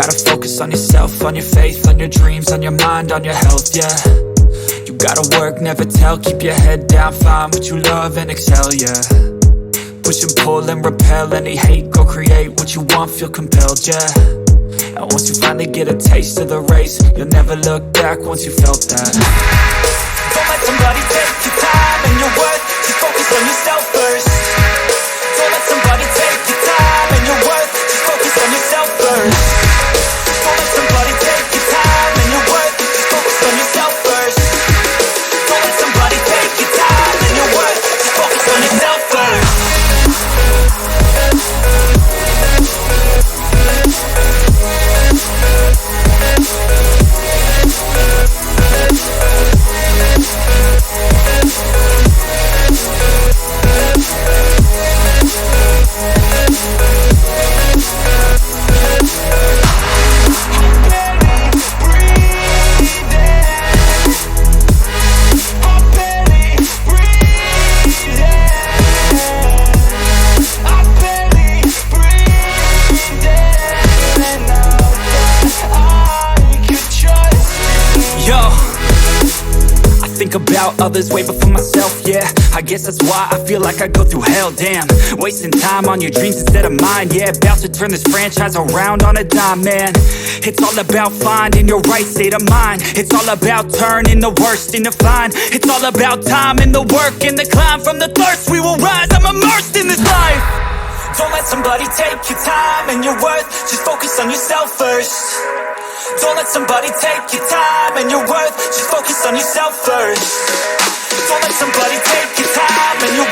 gotta focus on yourself, on your faith, on your dreams, on your mind, on your health, yeah. You gotta work, never tell, keep your head down, find what you love and excel, yeah. Push and pull and repel any hate, go create what you want, feel compelled, yeah. And once you finally get a taste of the race, you'll never look back once you felt that. Don't let somebody take your time and your worth, just focus on yourself first. Don't let somebody take your time and your worth, just focus on yourself first. Don't let somebody take your time and your worth, just focus on yourself first. Don't let somebody take your time and your worth, just focus on yourself first. About others way before myself, yeah. I guess that's why I feel like I go through hell, damn. Wasting time on your dreams instead of mine, yeah. About to turn this franchise around on a dime, man. It's all about finding your right state of mind. It's all about turning the worst into fine. It's all about time and the work and the climb. From the thirst we will rise, I'm immersed in this life. Don't let somebody take your time and your worth, just focus on yourself first. Don't let somebody take your time and your worth, just focus on yourself first. Don't let somebody take your time and your